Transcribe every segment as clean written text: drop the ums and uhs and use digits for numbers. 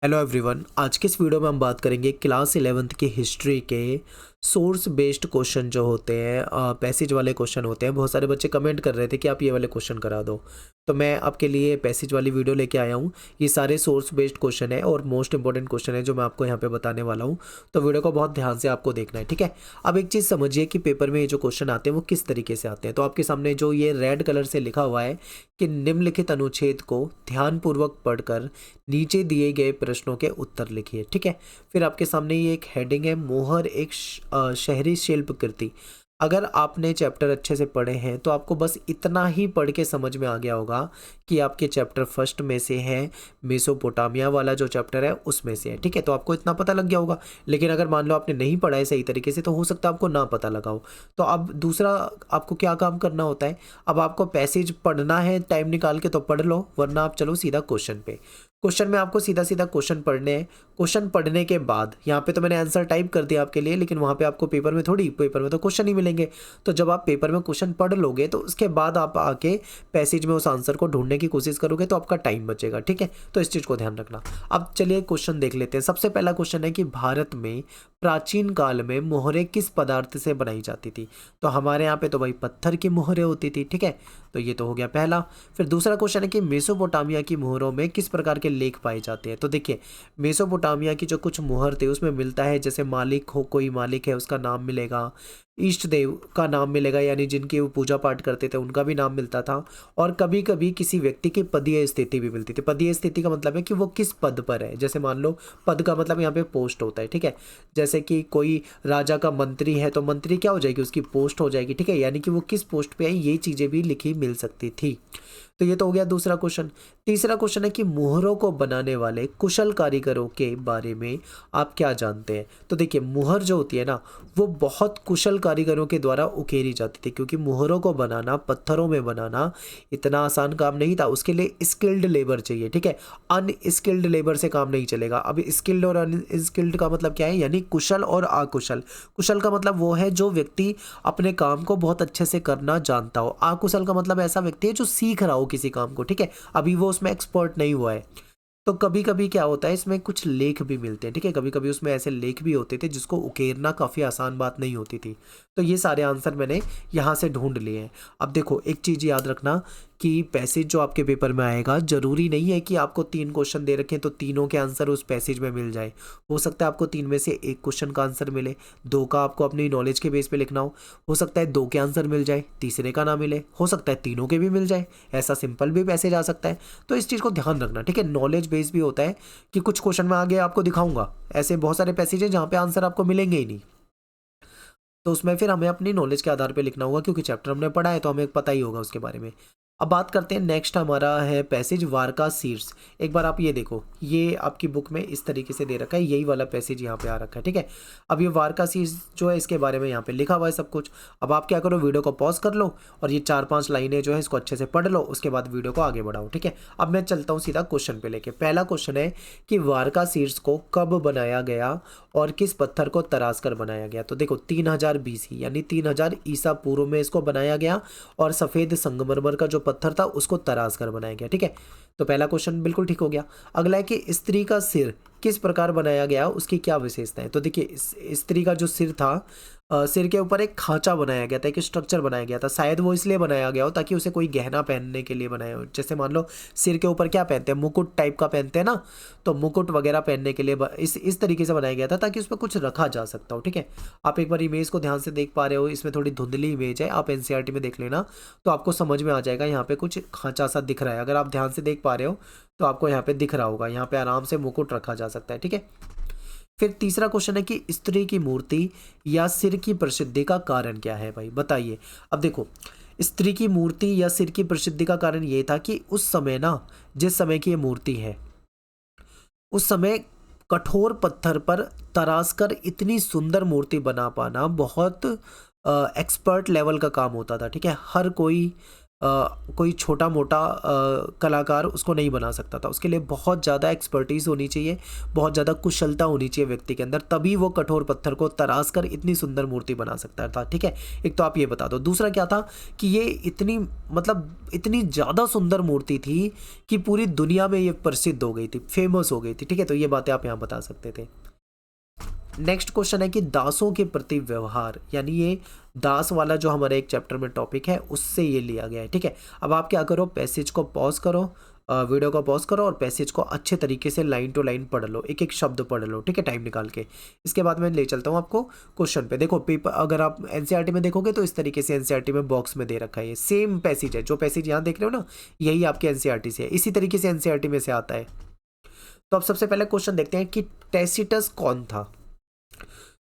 Hello everyone, आज के इस वीडियो में हम बात करेंगे क्लास 11th की हिस्ट्री के सोर्स बेस्ड क्वेश्चन जो होते हैं, पैसेज वाले क्वेश्चन होते हैं। बहुत सारे बच्चे कमेंट कर रहे थे कि आप ये वाले क्वेश्चन करा दो, तो मैं आपके लिए पैसेज वाली वीडियो लेके आया हूँ। ये सारे सोर्स बेस्ड क्वेश्चन है और मोस्ट इंपॉर्टेंट क्वेश्चन है जो मैं आपको यहाँ पे बताने वाला हूँ, तो वीडियो को बहुत ध्यान से आपको देखना है, ठीक है। अब एक चीज़ समझिए कि पेपर में ये जो क्वेश्चन आते हैं वो किस तरीके से आते हैं। तो आपके सामने जो ये रेड कलर से लिखा हुआ है कि निम्नलिखित अनुच्छेद को ध्यानपूर्वक पढ़कर नीचे दिए गए प्रश्नों के उत्तर लिखिए, ठीक है। फिर आपके सामने ये एक हेडिंग है, मोहर एक शहरी शिल्पकृति। अगर आपने चैप्टर अच्छे से पढ़े हैं तो आपको बस इतना ही पढ़ के समझ में आ गया होगा कि आपके चैप्टर फर्स्ट में से है, मेसोपोटामिया वाला जो चैप्टर है उसमें से है, ठीक है। तो आपको इतना पता लग गया होगा। लेकिन अगर मान लो आपने नहीं पढ़ा है सही तरीके से तो हो सकता है आपको ना पता लगा हो। तो अब दूसरा आपको क्या काम करना होता है, अब आपको पैसेज पढ़ना है टाइम निकाल के तो पढ़ लो, वरना आप चलो सीधा क्वेश्चन पे। क्वेश्चन में आपको सीधा सीधा क्वेश्चन पढ़ने हैं। क्वेश्चन पढ़ने के बाद यहाँ पे तो मैंने आंसर टाइप कर दिया आपके लिए, लेकिन वहाँ पे आपको पेपर में तो क्वेश्चन ही मिलेंगे। तो जब आप पेपर में क्वेश्चन पढ़ लोगे तो उसके बाद आप आके पैसेज में उस आंसर को ढूंढने की कोशिश करोगे तो आपका टाइम बचेगा, ठीक है। तो इस चीज़ को ध्यान रखना। अब चलिए क्वेश्चन देख लेते हैं। सबसे पहला क्वेश्चन है कि भारत में प्राचीन काल में मोहरें किस पदार्थ से बनाई जाती थी। तो हमारे यहाँ पे तो भाई पत्थर की मोहरें होती थी, ठीक है। तो ये तो हो गया पहला। फिर दूसरा क्वेश्चन है कि मेसोपोटामिया की मोहरों में किस प्रकार के लेख पाए जाते हैं। तो देखिए, मेसोपोटामिया की जो कुछ मोहर थे उसमें मिलता है, जैसे मालिक हो, कोई मालिक है उसका नाम मिलेगा, इष्ट देव का नाम मिलेगा, यानी जिनकी वो पूजा पाठ करते थे उनका भी नाम मिलता था। और कभी कभी किसी व्यक्ति की पदीय स्थिति भी मिलती थी। पदीय स्थिति का मतलब है कि वो किस पद पर है। जैसे मान लो, पद का मतलब यहाँ पे पोस्ट होता है, ठीक है। जैसे कि कोई राजा का मंत्री है तो मंत्री क्या हो जाएगी, उसकी पोस्ट हो जाएगी, ठीक है। यानी कि वो किस पोस्ट पे है, ये चीज़ें भी लिखी मिल सकती थी। तो ये तो हो गया दूसरा क्वेश्चन। तीसरा क्वेश्चन है कि मुहरों को बनाने वाले कुशल कारीगरों के बारे में आप क्या जानते हैं। तो देखिए, मुहर जो होती है ना, वो बहुत कुशल कारीगरों के द्वारा उकेरी जाती थी, क्योंकि मुहरों को बनाना, पत्थरों में बनाना इतना आसान काम नहीं था। उसके लिए स्किल्ड लेबर चाहिए, ठीक है। अनस्किल्ड लेबर से काम नहीं चलेगा। अब स्किल्ड और अनस्किल्ड का मतलब क्या है, यानी कुशल और अकुशल। कुशल का मतलब वो है जो व्यक्ति अपने काम को बहुत अच्छे से करना जानता हो। अकुशल का मतलब ऐसा व्यक्ति है जो सीख रहा हो किसी काम को, ठीक है, अभी वो उसमें एक्सपर्ट नहीं हुआ है। तो कभी कभी क्या होता है, इसमें कुछ लेख भी मिलते हैं, ठीक है। कभी कभी उसमें ऐसे लेख भी होते थे जिसको उकेरना काफ़ी आसान बात नहीं होती थी। तो ये सारे आंसर मैंने यहाँ से ढूंढ लिए हैं। अब देखो, एक चीज़ याद रखना कि पैसेज जो आपके पेपर में आएगा, ज़रूरी नहीं है कि आपको 3 क्वेश्चन दे रखें तो तीनों के आंसर उस पैसेज में मिल जाए। हो सकता है आपको 3 में से 1 क्वेश्चन का आंसर मिले, 2 का आपको अपनी नॉलेज के बेस पे लिखना हो सकता है 2 के आंसर मिल जाए, तीसरे का ना मिले, हो सकता है तीनों के भी मिल जाए। ऐसा सिंपल भी पैसेज आ सकता है। तो इस चीज़ को ध्यान रखना, ठीक है। नॉलेज बेस भी होता है कि कुछ क्वेश्चन में आगे आपको दिखाऊंगा, ऐसे बहुत सारे पैसेज हैं जहाँ पे आंसर आपको मिलेंगे ही नहीं। तो उसमें फिर हमें अपनी नॉलेज के आधार पे लिखना होगा, क्योंकि चैप्टर हमने पढ़ा है तो हमें पता ही होगा उसके बारे में। अब बात करते हैं, नेक्स्ट हमारा है पैसेज वारका शीर्ष। एक बार आप ये देखो, ये आपकी बुक में इस तरीके से दे रखा है, यही वाला पैसेज यहाँ पे आ रखा है, ठीक है। अब ये वारका शीर्ष जो है, इसके बारे में यहाँ पे लिखा हुआ है सब कुछ। अब आप क्या करो, वीडियो को पॉज कर लो और ये 4-5 लाइनें जो है इसको अच्छे से पढ़ लो, उसके बाद वीडियो को आगे बढ़ाओ, ठीक है। अब मैं चलता हूँ सीधा क्वेश्चन पे लेके। पहला क्वेश्चन है कि वारका शीर्ष को कब बनाया गया और किस पत्थर को तराश कर बनाया गया। तो देखो, 3000 BC यानी 3000 ईसा पूर्व में इसको बनाया गया, और सफ़ेद संगमरमर का जो पत्थर था उसको तराश कर बनाया गया, ठीक है। तो पहला क्वेश्चन बिल्कुल ठीक हो गया। अगला है कि स्त्री का सिर किस प्रकार बनाया गया, उसकी क्या विशेषता है। तो देखिए, स्त्री का जो सिर था, सिर के ऊपर एक खांचा बनाया गया था, एक स्ट्रक्चर बनाया गया था। शायद वो इसलिए बनाया गया हो ताकि उसे कोई गहना पहनने के लिए बनाया हो। जैसे मान लो, सिर के ऊपर क्या पहनते हैं, मुकुट टाइप का पहनते हैं ना, तो मुकुट वगैरह पहनने के लिए इस तरीके से बनाया गया था ताकि उस पर कुछ रखा जा सकता हो, ठीक है। आप एक बार इमेज को ध्यान से देख पा रहे हो, इसमें थोड़ी धुंधली इमेज है, आप एनसीईआरटी में देख लेना तो आपको समझ में आ जाएगा। यहाँ पे कुछ खांचा सा दिख रहा है, अगर आप ध्यान से देख पा रहे हो तो आपको यहाँ पे दिख रहा होगा, यहाँ पे आराम से मुकुट रखा जा सकता है, ठीक है। फिर तीसरा क्वेश्चन है कि स्त्री की मूर्ति या सिर की प्रसिद्धि का कारण क्या है, भाई बताइए। अब देखो, स्त्री की मूर्ति या सिर की प्रसिद्धि का कारण ये था कि उस समय ना, जिस समय की ये मूर्ति है, उस समय कठोर पत्थर पर तराश कर इतनी सुंदर मूर्ति बना पाना बहुत एक्सपर्ट लेवल का काम होता था, ठीक है। हर कोई कोई छोटा मोटा कलाकार उसको नहीं बना सकता था। उसके लिए बहुत ज़्यादा एक्सपर्टीज़ होनी चाहिए, बहुत ज़्यादा कुशलता होनी चाहिए व्यक्ति के अंदर, तभी वो कठोर पत्थर को तराश कर इतनी सुंदर मूर्ति बना सकता था। ठीक है, एक तो आप ये बता दो। दूसरा क्या था कि ये इतनी मतलब इतनी ज़्यादा सुंदर मूर्ति थी कि पूरी दुनिया में ये प्रसिद्ध हो गई थी, फेमस हो गई थी। ठीक है, तो ये बातें आप यहाँ बता सकते थे। नेक्स्ट क्वेश्चन है कि दासों के प्रति व्यवहार, यानी ये दास वाला जो हमारे एक चैप्टर में टॉपिक है उससे ये लिया गया है। ठीक है, अब आप क्या करो, पैसेज को पॉज करो, वीडियो को पॉज करो और पैसेज को अच्छे तरीके से लाइन टू लाइन पढ़ लो, एक एक शब्द पढ़ लो। ठीक है, टाइम निकाल के। इसके बाद मैं ले चलता हूँ आपको क्वेश्चन पे। देखो पेपर, अगर आप एनसीईआरटी में देखोगे तो इस तरीके से एनसीईआरटी में बॉक्स में दे रखा है, ये सेम पैसेज है, जो पैसेज यहाँ देख रहे हो ना यही आपके एनसीईआरटी से है, इसी तरीके से एनसीईआरटी में से आता है। तो अब सबसे पहले क्वेश्चन देखते हैं कि टैसिटस कौन था।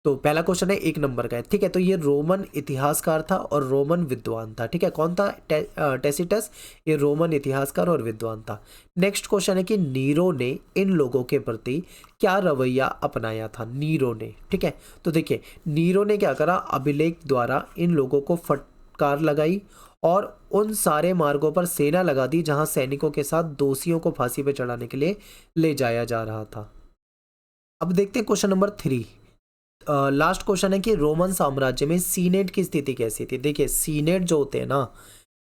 तो पहला क्वेश्चन है 1 नंबर का है। ठीक है, तो ये रोमन इतिहासकार था और रोमन विद्वान था। ठीक है, कौन था? टैसिटस, ये रोमन इतिहासकार और विद्वान था। नेक्स्ट क्वेश्चन है कि नीरो ने इन लोगों के प्रति क्या रवैया अपनाया था, नीरो ने। ठीक है, तो देखिए नीरो ने क्या करा, अभिलेख द्वारा इन लोगों को फटकार लगाई और उन सारे मार्गों पर सेना लगा दी जहां सैनिकों के साथ दोषियों को फांसी पर चढ़ाने के लिए ले जाया जा रहा था। अब देखते हैं क्वेश्चन नंबर 3। लास्ट क्वेश्चन है कि रोमन साम्राज्य में सीनेट की स्थिति कैसी थी। देखिए सीनेट जो होते हैं ना,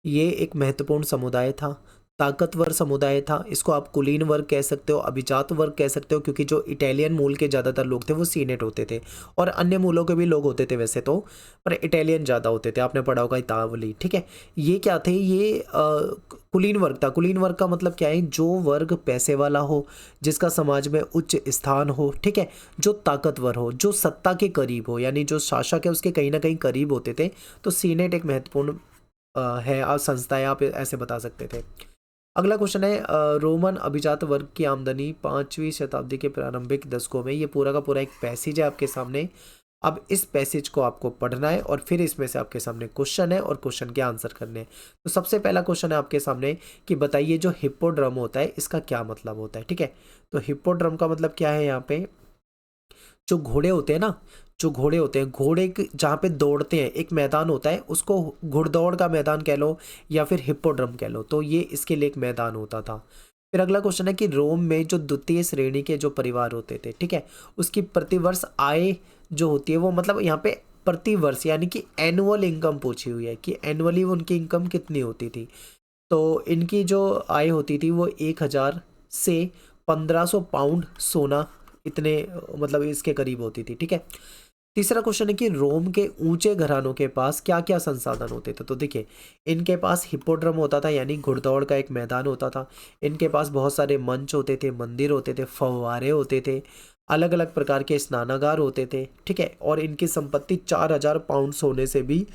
ये एक महत्वपूर्ण समुदाय था, ताकतवर समुदाय था। इसको आप कुलीन वर्ग कह सकते हो, अभिजात वर्ग कह सकते हो, क्योंकि जो इटालियन मूल के ज़्यादातर लोग थे वो सीनेट होते थे, और अन्य मूलों के भी लोग होते थे वैसे तो, पर इटालियन ज़्यादा होते थे। आपने पढ़ा होगा इतावली। ठीक है, ये क्या थे, ये कुलीन वर्ग था। कुलीन वर्ग का मतलब क्या है, जो वर्ग पैसे वाला हो, जिसका समाज में उच्च स्थान हो। ठीक है, जो ताकतवर हो, जो सत्ता के करीब हो, यानी जो शासक है उसके कहीं ना कहीं करीब होते थे। तो सीनेट एक महत्वपूर्ण है, आप संस्था है, आप ऐसे बता सकते थे। अगला क्वेश्चन है रोमन अभिजात वर्ग की आमदनी 5वीं शताब्दी के प्रारंभिक दशकों में। ये पूरा का पूरा एक पैसेज है आपके सामने। अब इस पैसेज को आपको पढ़ना है और फिर इसमें से आपके सामने क्वेश्चन है और क्वेश्चन के आंसर करने हैं। तो सबसे पहला क्वेश्चन है आपके सामने कि बताइए जो हिप्पोड्रम होता है इसका क्या मतलब होता है। ठीक है, तो हिप्पोड्रम का मतलब क्या है, यहाँ पे जो घोड़े होते हैं ना, जो घोड़े होते हैं, घोड़े जहाँ पे दौड़ते हैं, एक मैदान होता है, उसको घुड़दौड़ का मैदान कह लो या फिर हिप्पोड्रम कह लो। तो ये इसके लिए एक मैदान होता था। फिर अगला क्वेश्चन है कि रोम में जो द्वितीय श्रेणी के जो परिवार होते थे, ठीक है, उसकी प्रतिवर्ष आय जो होती है वो, मतलब यहाँ पे प्रतिवर्ष यानी कि एनुअल इनकम पूछी हुई है कि एनुअली उनकी इनकम कितनी होती थी। तो इनकी जो आय होती थी वो 1000 से 1500 पाउंड सोना, इतने मतलब इसके करीब होती थी। ठीक है, तीसरा क्वेश्चन है कि रोम के ऊंचे घरानों के पास क्या क्या संसाधन होते थे। तो देखिए इनके पास हिप्पोड्रम होता था, यानी घुड़दौड़ का एक मैदान होता था। इनके पास बहुत सारे मंच होते थे, मंदिर होते थे, फव्वारे होते थे, अलग अलग प्रकार के स्नानागार होते थे। ठीक है, और इनकी संपत्ति 4000 पाउंड सोने से भी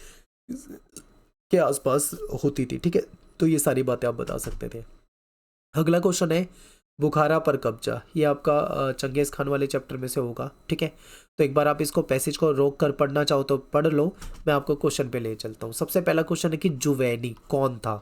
के आसपास होती थी। ठीक है, तो ये सारी बातें आप बता सकते थे। अगला क्वेश्चन है बुखारा पर कब्जा। ये आपका चंगेज खान वाले चैप्टर में से होगा। ठीक है, तो एक बार आप इसको पैसेज को रोक कर पढ़ना चाहो तो पढ़ लो, मैं आपको क्वेश्चन पे ले चलता हूँ। सबसे पहला क्वेश्चन है कि जुवैनी कौन था।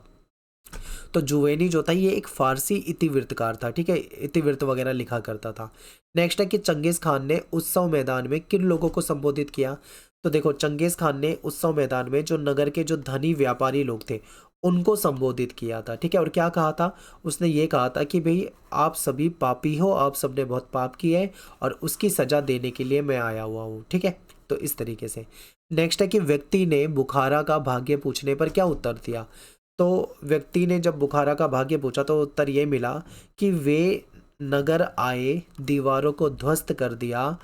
तो जुवैनी जो था ये एक फारसी इतिवृत्तकार था। ठीक है, इतिवृत्त वगैरह लिखा करता था। नेक्स्ट है कि चंगेज खान ने उत्सव मैदान में किन लोगों को संबोधित किया। तो देखो चंगेज खान ने उत्सव मैदान में जो नगर के जो धनी व्यापारी लोग थे उनको संबोधित किया था। ठीक है, और क्या कहा था, उसने ये कहा था कि भाई आप सभी पापी हो, आप सबने बहुत पाप किया है और उसकी सजा देने के लिए मैं आया हुआ हूँ। ठीक है, तो इस तरीके से। नेक्स्ट है कि व्यक्ति ने बुखारा का भाग्य पूछने पर क्या उत्तर दिया। तो व्यक्ति ने जब बुखारा का भाग्य पूछा तो उत्तर ये मिला कि वे नगर आए, दीवारों को ध्वस्त कर दिया,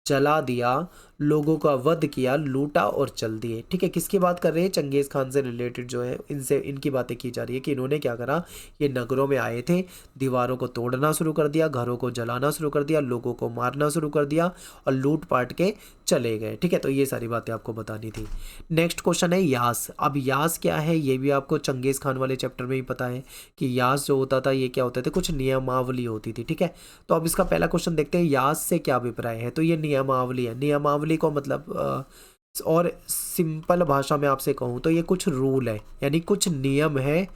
जला दिया, लोगों का वध किया, लूटा और चल दिए। ठीक है, किसकी बात कर रहे हैं, चंगेज खान से रिलेटेड जो है इनसे इनकी बातें की जा रही है कि इन्होंने क्या करा, ये नगरों में आए थे, दीवारों को तोड़ना शुरू कर दिया, घरों को जलाना शुरू कर दिया, लोगों को मारना शुरू कर दिया और लूट पाट के चले गए। ठीक है, तो ये सारी बातें आपको बतानी थी। नेक्स्ट क्वेश्चन है यास। अब यास क्या है ये भी आपको चंगेज खान वाले चैप्टर में ही पता है कि यास जो होता था ये क्या होता था, कुछ नियमावली होती थी। ठीक है, तो अब इसका पहला क्वेश्चन देखते हैं, यास से क्या अभिप्राय है। तो ये नियमावली है। नियमावली को मतलब और सिंपल भाषा में आपसे कहूँ तो ये कुछ रूल है, यानी कुछ नियम है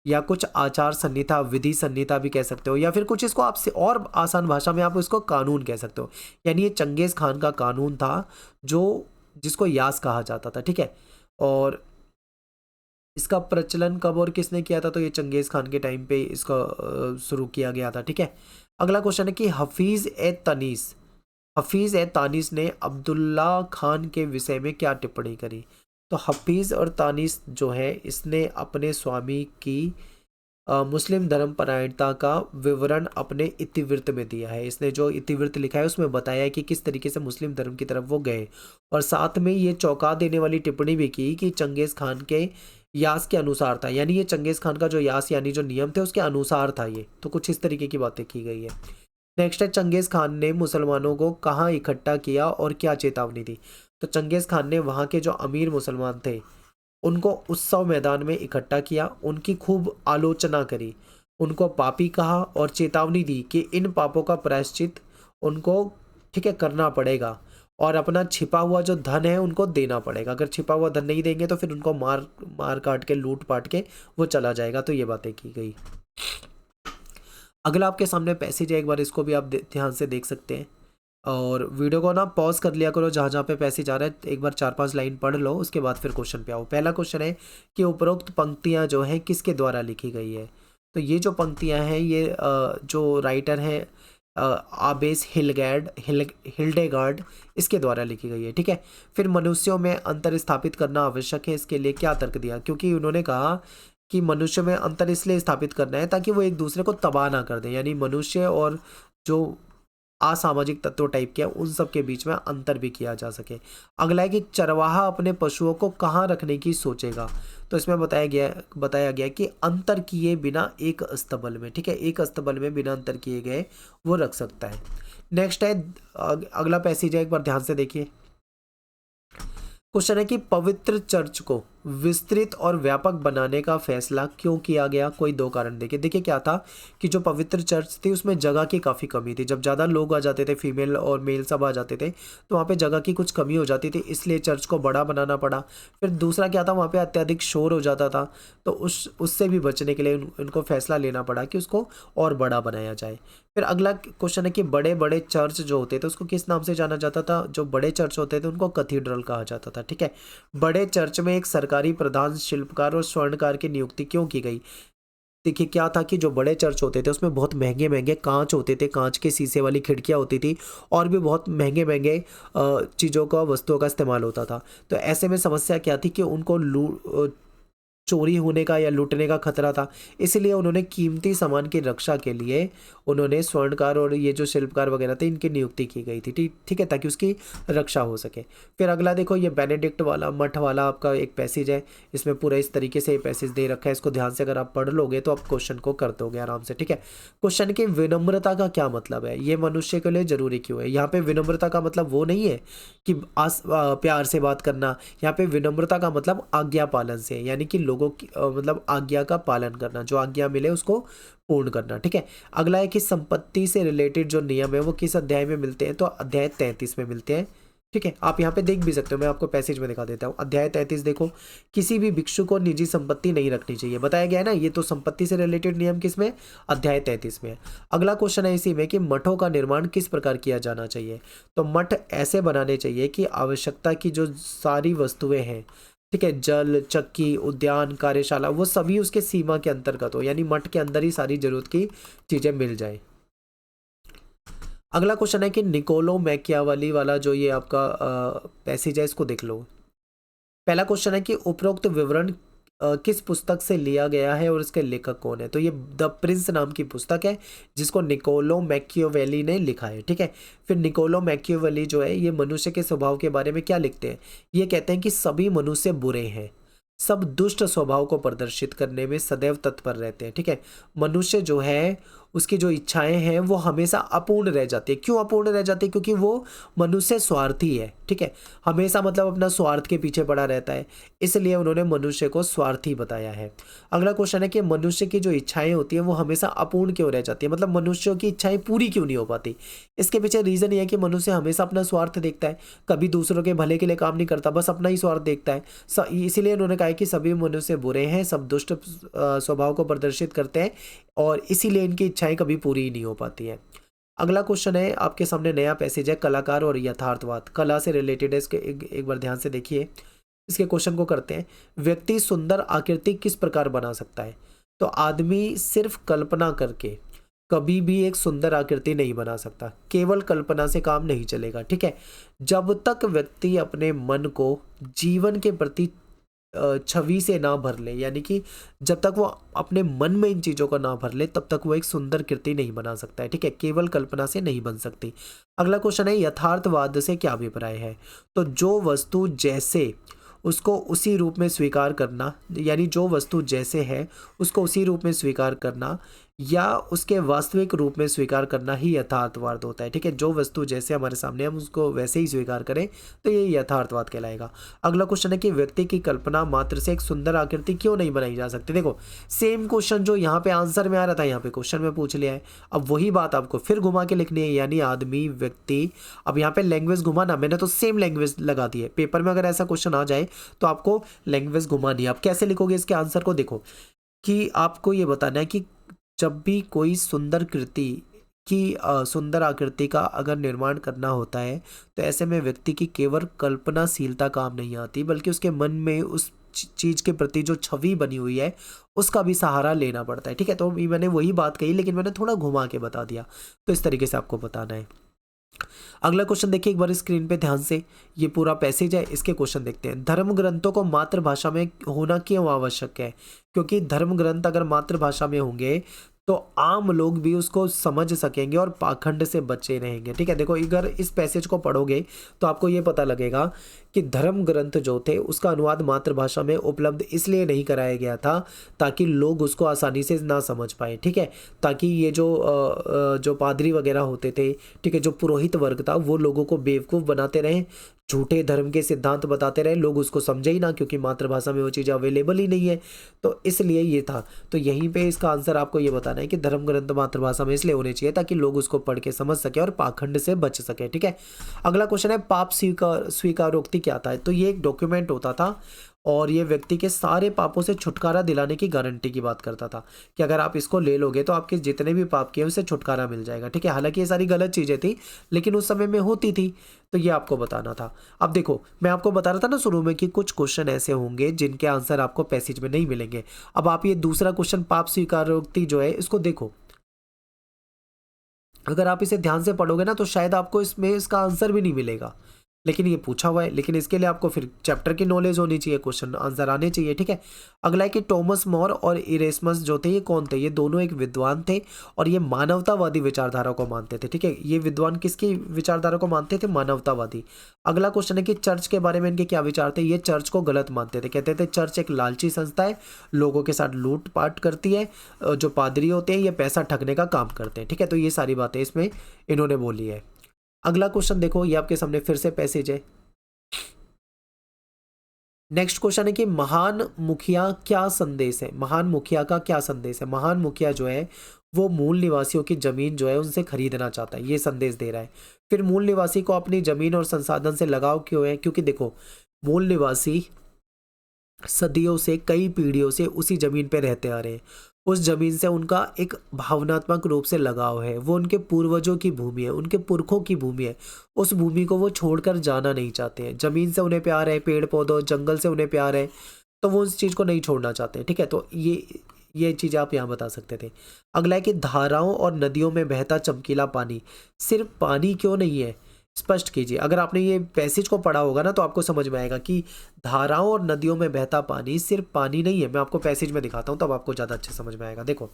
या कुछ आचार संहिता, विधि संहिता भी कह सकते हो, या फिर कुछ इसको आपसे और आसान भाषा में आप इसको कानून कह सकते हो। यानी ये चंगेज खान का कानून था जो जिसको यास कहा जाता था। ठीक है, और इसका प्रचलन कब और किसने किया था? तो ये चंगेज़ खान के टाइम पे इसका शुरू किया गया था, ठीक है। अगला क्वेश्चन है कि हफीज़ ए तानीस ने अब्दुल्ला खान के विषय में क्या टिप्पणी करी? तो हफीज़ और तानीस जो है इसने अपने स्वामी की मुस्लिम धर्मपरायणता का विवरण अपने इतिवृत्त में दिया है। इसने जो इतिवृत्त लिखा है उसमें बताया है कि किस तरीके से मुस्लिम धर्म की तरफ वो गए, और साथ में ये चौंका देने वाली टिप्पणी भी की कि चंगेज़ खान के यास के अनुसार था, यानी ये चंगेज़ खान का जो यास यानी जो नियम थे उसके अनुसार था ये। तो कुछ इस तरीके की बातें की गई है। नेक्स्ट है, चंगेज़ खान ने मुसलमानों को कहाँ इकट्ठा किया और क्या चेतावनी दी? तो चंगेज़ खान ने वहाँ के जो अमीर मुसलमान थे उनको उत्सव मैदान में इकट्ठा किया, उनकी खूब आलोचना करी, उनको पापी कहा और चेतावनी दी कि इन पापों का प्रायश्चित उनको, ठीक है, करना पड़ेगा, और अपना छिपा हुआ जो धन है उनको देना पड़ेगा। अगर छिपा हुआ धन नहीं देंगे तो फिर उनको मार काट के लूट पाट के वो चला जाएगा। तो ये बातें की गई। अगला आपके सामने पैसेज है, एक बार इसको भी आप ध्यान से देख सकते हैं, और वीडियो को ना पॉज कर लिया करो, जहाँ जहाँ पे पैसेज आ रहा है एक बार 4-5 लाइन पढ़ लो, उसके बाद फिर क्वेश्चन पे आओ। पहला क्वेश्चन है कि उपरोक्त पंक्तियाँ जो हैं किसके द्वारा लिखी गई है? तो ये जो पंक्तियाँ हैं ये जो राइटर हैं आबेस हिल्डेगार्ड इसके द्वारा लिखी गई है, ठीक है। फिर मनुष्यों में अंतर स्थापित करना आवश्यक है, इसके लिए क्या तर्क दिया? क्योंकि उन्होंने कहा कि मनुष्य में अंतर इसलिए स्थापित करना है ताकि वो एक दूसरे को तबाह ना कर दें, यानी मनुष्य और जो असामाजिक तत्व टाइप के उन सब के बीच में अंतर भी किया जा सके। अगला है कि चरवाहा अपने पशुओं को कहाँ रखने की सोचेगा? तो इसमें बताया गया कि अंतर किए बिना एक अस्तबल में, ठीक है, एक अस्तबल में बिना अंतर किए गए वो रख सकता है। नेक्स्ट है, अगला पैसेज है, एक बार ध्यान से देखिए। क्वेश्चन है कि पवित्र चर्च को विस्तृत और व्यापक बनाने का फैसला क्यों किया गया? कोई 2 कारण देखिए क्या था कि जो पवित्र चर्च थी उसमें जगह की काफ़ी कमी थी। जब ज़्यादा लोग आ जाते थे, फीमेल और मेल सब आ जाते थे, तो वहाँ पे जगह की कुछ कमी हो जाती थी, इसलिए चर्च को बड़ा बनाना पड़ा। फिर दूसरा क्या था, वहाँ पे अत्यधिक शोर हो जाता था, तो उससे भी बचने के लिए उनको फैसला लेना पड़ा कि उसको और बड़ा बनाया जाए। फिर अगला क्वेश्चन है कि बड़े बड़े चर्च जो होते थे उसको किस नाम से जाना जाता था? जो बड़े चर्च होते थे उनको कैथेड्रल कहा जाता था, ठीक है। बड़े चर्च में एक सरकारी प्रधान शिल्पकार और स्वर्णकार की नियुक्ति क्यों की गई? देखिए क्या था कि जो बड़े चर्च होते थे उसमें बहुत महंगे महंगे कांच होते थे, कांच के शीशे वाली खिड़कियां होती थी, और भी बहुत महंगे महंगे चीज़ों का, वस्तुओं का इस्तेमाल होता था। तो ऐसे में समस्या क्या थी कि उनको चोरी होने का या लूटने का खतरा था, इसलिए उन्होंने कीमती सामान की रक्षा के लिए उन्होंने स्वर्णकार और ये जो शिल्पकार वगैरह थे इनकी नियुक्ति की गई थी, ठीक है, ताकि उसकी रक्षा हो सके। फिर अगला देखो, ये बेनेडिक्ट वाला मठ वाला आपका एक पैसेज है, इसमें पूरा इस तरीके से ये पैसेज दे रखा है, इसको ध्यान से अगर आप पढ़ लोगे तो आप क्वेश्चन को कर दोगे आराम से, ठीक है। क्वेश्चन की विनम्रता का क्या मतलब है? ये मनुष्य के लिए जरूरी क्यों है? यहाँ पे विनम्रता का मतलब वो नहीं है कि प्यार से बात करना, यहाँ पे विनम्रता का मतलब आज्ञा पालन से, यानी कि लोगों की मतलब आज्ञा का पालन करना, जो आज्ञा मिले उसको पूर्ण करना, ठीक है। अगला है कि संपत्ति से रिलेटेड जो नियम है वो किस अध्याय में मिलते हैं? तो अध्याय 33 में मिलते हैं, ठीक है। आप यहाँ पे देख भी सकते हो, मैं आपको पैसेज में दिखा देता हूँ। अध्याय 33 देखो, किसी भी भिक्षु को निजी संपत्ति नहीं रखनी चाहिए, बताया गया है ना। ये तो संपत्ति से रिलेटेड नियम किस में? अध्याय 33 में है। अगला क्वेश्चन है इसी में कि मठों का निर्माण किस प्रकार किया जाना चाहिए? तो मठ ऐसे बनाने चाहिए कि आवश्यकता की जो सारी वस्तुएं हैं, ठीक है, जल, चक्की, उद्यान, कार्यशाला, वो सभी उसके सीमा के अंतर्गत हो, यानी मठ के अंदर ही सारी जरूरत की चीजें मिल जाए। अगला क्वेश्चन है कि निकोलो मैकियावेली वाला जो ये आपका पैसेज है इसको देख लो। पहला क्वेश्चन है कि उपरोक्त विवरण किस पुस्तक से लिया गया है और इसके लेखक कौन है? तो ये द प्रिंस नाम की पुस्तक है जिसको निकोलो मैकियावेली ने लिखा है, ठीक है। फिर निकोलो मैकियावेली जो है ये मनुष्य के स्वभाव के बारे में क्या लिखते हैं? ये कहते हैं कि सभी मनुष्य बुरे हैं, सब दुष्ट स्वभाव को प्रदर्शित करने में सदैव तत्पर रहते हैं, ठीक है। मनुष्य जो है उसकी जो इच्छाएं हैं वो हमेशा अपूर्ण रह जाती है। क्यों अपूर्ण रह जाती है? क्योंकि वो मनुष्य स्वार्थी है, ठीक है, हमेशा मतलब अपना स्वार्थ के पीछे पड़ा रहता है, इसलिए उन्होंने मनुष्य को स्वार्थी बताया है। अगला क्वेश्चन है कि मनुष्य की जो इच्छाएं होती हैं वो हमेशा अपूर्ण क्यों रह जाती है, मतलब मनुष्यों की इच्छाएं पूरी क्यों नहीं हो पाती? इसके पीछे रीजन ये है कि मनुष्य हमेशा अपना स्वार्थ देखता है, कभी दूसरों के भले के लिए काम नहीं करता, बस अपना ही स्वार्थ देखता है। इसीलिए उन्होंने कहा कि सभी मनुष्य बुरे हैं, सब दुष्ट स्वभाव को प्रदर्शित करते हैं, और इसीलिए इनकी इच्छाएं कभी पूरी ही नहीं हो पाती है। अगला क्वेश्चन है आपके सामने, नया पैसेज है, कलाकार और यथार्थवाद, कला से रिलेटेड है, इसके एक बार ध्यान से देखिए। इसके क्वेश्चन को करते हैं। व्यक्ति सुंदर आकृति किस प्रकार बना सकता है? तो आदमी सिर्फ कल्पना करके कभी भी एक सुंदर आकृति नहीं बना सकता, केवल कल्पना से काम नहीं चलेगा, ठीक है। जब तक व्यक्ति अपने मन को जीवन के प्रति छवि से ना भर ले, यानी कि जब तक वो अपने मन में इन चीज़ों को ना भर ले, तब तक वो एक सुंदर कृति नहीं बना सकता है, ठीक है। केवल कल्पना से नहीं बन सकती। अगला क्वेश्चन है, यथार्थवाद से क्या अभिप्राय है? तो जो वस्तु जैसे उसको उसी रूप में स्वीकार करना, यानी जो वस्तु जैसे है उसको उसी रूप में स्वीकार करना या उसके वास्तविक रूप में स्वीकार करना ही यथार्थवाद होता है, ठीक है। जो वस्तु जैसे हमारे सामने हम उसको वैसे ही स्वीकार करें तो ये यथार्थवाद कहलाएगा। अगला क्वेश्चन है कि व्यक्ति की कल्पना मात्र से एक सुंदर आकृति क्यों नहीं बनाई जा सकती? देखो सेम क्वेश्चन जो यहाँ पे आंसर में आ रहा था, यहाँ पे क्वेश्चन में पूछ लिया है। अब वही बात आपको फिर घुमा के लिखनी है, यानी आदमी, व्यक्ति। अब यहाँ पे लैंग्वेज घुमाना, मैंने तो सेम लैंग्वेज लगा दी है। पेपर में अगर ऐसा क्वेश्चन आ जाए तो आपको लैंग्वेज घुमानी है। आप कैसे लिखोगे इसके आंसर को? देखो कि आपको ये बताना है कि जब भी कोई सुंदर कृति की सुंदर आकृति का अगर निर्माण करना होता है तो ऐसे में व्यक्ति की केवल कल्पनाशीलता काम नहीं आती, बल्कि उसके मन में उस चीज के प्रति जो छवि बनी हुई है उसका भी सहारा लेना पड़ता है, ठीक है। तो मैंने वही बात कही लेकिन मैंने थोड़ा घुमा के बता दिया, तो इस तरीके से आपको बताना है। अगला क्वेश्चन देखिए एक बार स्क्रीन पे ध्यान से, ये पूरा पैसेज है, इसके क्वेश्चन देखते हैं। धर्म ग्रंथों को मातृभाषा में होना क्यों आवश्यक है? क्योंकि धर्म ग्रंथ अगर मातृभाषा में होंगे तो आम लोग भी उसको समझ सकेंगे और पाखंड से बचे रहेंगे, ठीक है। देखो अगर इस पैसेज को पढ़ोगे तो आपको ये पता लगेगा कि धर्म ग्रंथ जो थे उसका अनुवाद मातृभाषा में उपलब्ध इसलिए नहीं कराया गया था ताकि लोग उसको आसानी से ना समझ पाए, ठीक है। ताकि ये जो पादरी वगैरह होते थे, ठीक है, जो पुरोहित वर्ग था, वो लोगों को बेवकूफ़ बनाते रहे, झूठे धर्म के सिद्धांत बताते रहे, लोग उसको समझे ही ना, क्योंकि मातृभाषा में वो चीज़ अवेलेबल ही नहीं है। तो इसलिए ये था। तो यहीं पे इसका आंसर आपको ये बताना है कि धर्म ग्रंथ मातृभाषा में इसलिए होने चाहिए ताकि लोग उसको पढ़ के समझ सके और पाखंड से बच सके, ठीक है। अगला क्वेश्चन है, पाप स्वीकारोक्ति क्या था? तो ये एक डॉक्यूमेंट होता था और ये व्यक्ति के सारे पापों से छुटकारा दिलाने की गारंटी की बात करता था कि अगर आप इसको ले लोगे तो आपके जितने भी पाप किए उससे छुटकारा मिल जाएगा, ठीक है। हालांकि ये सारी गलत चीज़ें थी लेकिन उस समय में होती थी, तो ये आपको बताना था। अब देखो मैं आपको बता रहा था ना शुरू में कि कुछ क्वेश्चन ऐसे होंगे जिनके आंसर आपको पैसेज में नहीं मिलेंगे। अब आप ये दूसरा क्वेश्चन पाप स्वीकारोक्ति जो है इसको देखो, अगर आप इसे ध्यान से पढ़ोगे ना तो शायद आपको इसमें इसका आंसर भी नहीं मिलेगा, लेकिन ये पूछा हुआ है। लेकिन इसके लिए आपको फिर चैप्टर की नॉलेज होनी चाहिए, क्वेश्चन आंसर आने चाहिए, ठीक है। अगला है कि टॉमस मोर और इरेस्मस जो थे ये कौन थे? ये दोनों एक विद्वान थे और ये मानवतावादी विचारधारा को मानते थे, ठीक है। ये विद्वान किसकी विचारधारा को मानते थे? मानवतावादी। अगला क्वेश्चन है कि चर्च के बारे में इनके क्या विचार थे? ये चर्च को गलत मानते थे, कहते थे चर्च एक लालची संस्था है, लोगों के साथ लूटपाट करती है, जो पादरी होते हैं ये पैसा ठगने का काम करते हैं, ठीक है। तो ये सारी बातें इसमें इन्होंने बोली है। अगला क्वेश्चन देखो, ये आपके सामने फिर से पैसेज है। नेक्स्ट क्वेश्चन है कि महान मुखिया क्या संदेश है? महान मुखिया का क्या संदेश है? महान मुखिया जो है वो मूल निवासियों की जमीन जो है उनसे खरीदना चाहता है, ये संदेश दे रहा है। फिर मूल निवासी को अपनी जमीन और संसाधन से लगाव क्यों है? क्योंकि देखो मूल निवासी सदियों से, कई पीढ़ियों से उसी जमीन पे रहते आ रहे हैं, उस जमीन से उनका एक भावनात्मक रूप से लगाव है, वो उनके पूर्वजों की भूमि है, उनके पुरखों की भूमि है, उस भूमि को वो छोड़कर जाना नहीं चाहते हैं। जमीन से उन्हें प्यार है, पेड़ पौधों जंगल से उन्हें प्यार है, तो वो उस चीज़ को नहीं छोड़ना चाहते, ठीक है। तो ये चीज़ आप यहाँ बता सकते थे। अगला है कि धाराओं और नदियों में बहता चमकीला पानी सिर्फ पानी क्यों नहीं है? स्पष्ट कीजिए। अगर आपने ये पैसेज को पढ़ा होगा ना तो आपको समझ में आएगा कि धाराओं और नदियों में बहता पानी सिर्फ पानी नहीं है। मैं आपको पैसेज में दिखाता हूँ तब आपको ज़्यादा अच्छे समझ में आएगा। देखो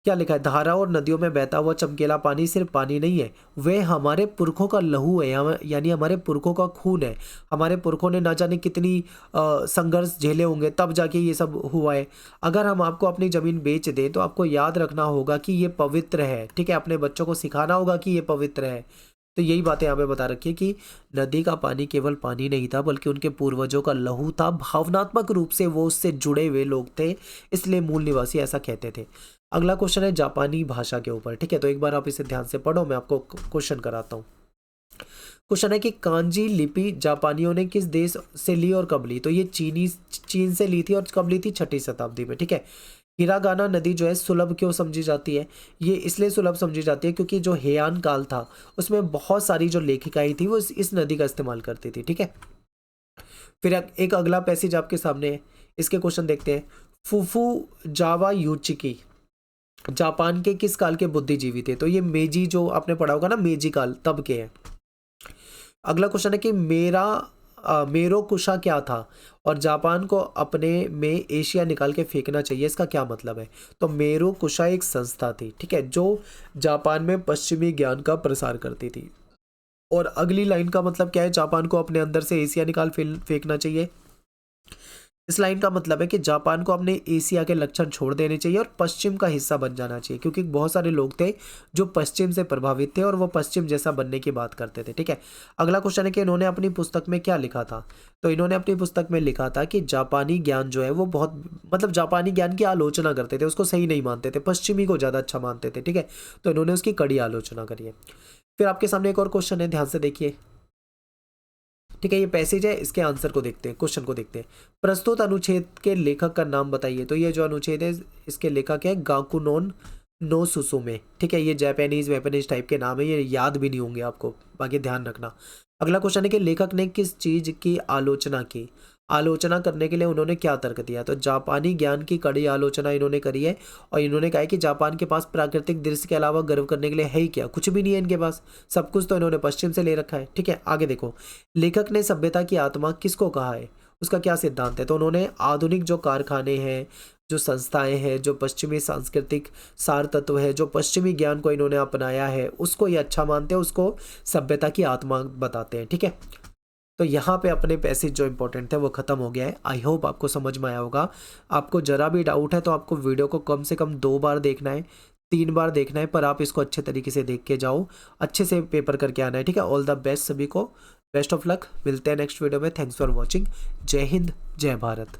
क्या लिखा है, धाराओं और नदियों में बहता हुआ चमकीला पानी सिर्फ पानी नहीं है, वह हमारे पुरखों का लहू है, यानी हमारे पुरखों का खून है। हमारे पुरखों ने ना जाने कितनी संघर्ष झेले होंगे तब जाके ये सब हुआ है। अगर हम आपको अपनी ज़मीन बेच दें तो आपको याद रखना होगा कि ये पवित्र है, ठीक है। अपने बच्चों को सिखाना होगा कि ये पवित्र है। तो यही बातें यहाँ पे बता रखी है कि नदी का पानी केवल पानी नहीं था बल्कि उनके पूर्वजों का लहू था, भावनात्मक रूप से वो उससे जुड़े हुए लोग थे, इसलिए मूल निवासी ऐसा कहते थे। अगला क्वेश्चन है जापानी भाषा के ऊपर, ठीक है। तो एक बार आप इसे ध्यान से पढ़ो, मैं आपको क्वेश्चन कराता हूँ। क्वेश्चन है कि कांजी लिपि जापानियों ने किस देश से ली और कब ली? तो ये चीन से ली थी और कब ली थी? 6वीं शताब्दी में, ठीक है। हिरागाना नदी जो है सुलभ क्यों समझी जाती है? ये इसलिए सुलभ समझी जाती है क्योंकि जो हेयान काल था उसमें बहुत सारी जो लेखिकाएं थी वो इस नदी का इस्तेमाल करती थी, ठीक है। फिर एक अगला पैसेज आपके सामने है, इसके क्वेश्चन देखते हैं। फुफू जावा युचिकी जापान के किस काल के बुद्धिजीवी थे? तो ये मेजी, जो आपने पढ़ा होगा ना, मेजी काल, तब के हैं। अगला क्वेश्चन है कि मेरो कुशा क्या था और जापान को अपने में एशिया निकाल के फेंकना चाहिए, इसका क्या मतलब है? तो मेरो कुशा एक संस्था थी, ठीक है, जो जापान में पश्चिमी ज्ञान का प्रसार करती थी। और अगली लाइन का मतलब क्या है? जापान को अपने अंदर से एशिया निकाल फेंकना चाहिए। इस लाइन का मतलब है कि जापान को अपने एशिया के लक्षण छोड़ देने चाहिए और पश्चिम का हिस्सा बन जाना चाहिए, क्योंकि बहुत सारे लोग थे जो पश्चिम से प्रभावित थे और वो पश्चिम जैसा बनने की बात करते थे, ठीक है। अगला क्वेश्चन है कि इन्होंने अपनी पुस्तक में क्या लिखा था? तो इन्होंने अपनी पुस्तक में लिखा था कि जापानी ज्ञान जो है वो बहुत, मतलब जापानी ज्ञान की आलोचना करते थे, उसको सही नहीं मानते थे, पश्चिमी को ज़्यादा अच्छा मानते थे, ठीक है। तो इन्होंने उसकी कड़ी आलोचना करी है। फिर आपके सामने एक और क्वेश्चन है, ध्यान से देखिए, ठीक है। ये पैसेज है, इसके आंसर को देखते हैं, क्वेश्चन को देखते हैं। प्रस्तुत अनुच्छेद के लेखक का नाम बताइए। तो ये जो अनुच्छेद है, इसके लेखक है गाकुनोन नो सुसुमे, ठीक है। ये जापानीज टाइप के नाम है, ये याद भी नहीं होंगे आपको, बाकी ध्यान रखना। अगला क्वेश्चन है कि लेखक ने किस चीज की आलोचना की? आलोचना करने के लिए उन्होंने क्या तर्क दिया? तो जापानी ज्ञान की कड़ी आलोचना इन्होंने करी है और इन्होंने कहा है कि जापान के पास प्राकृतिक दृश्य के अलावा गर्व करने के लिए है ही क्या? कुछ भी नहीं है इनके पास, सब कुछ तो इन्होंने पश्चिम से ले रखा है, ठीक है। आगे देखो, लेखक ने सभ्यता की आत्मा किसको कहा है, उसका क्या सिद्धांत है? तो उन्होंने आधुनिक जो कारखाने हैं, जो संस्थाएं हैं, जो पश्चिमी सांस्कृतिक सार तत्व है, जो पश्चिमी ज्ञान को इन्होंने अपनाया है, उसको ये अच्छा मानते हैं, उसको सभ्यता की आत्मा बताते हैं, ठीक है। तो यहाँ पे अपने पैसेज जो इंपॉर्टेंट थे वो खत्म हो गया है। आई होप आपको समझ में आया होगा। आपको जरा भी डाउट है तो आपको वीडियो को कम से कम 2 बार देखना है, 3 बार देखना है, पर आप इसको अच्छे तरीके से देख के जाओ, अच्छे से पेपर करके आना है, ठीक है। ऑल द बेस्ट सभी को, बेस्ट ऑफ लक। मिलते हैं नेक्स्ट वीडियो में। Thanks for watching. जय हिंद, जय भारत।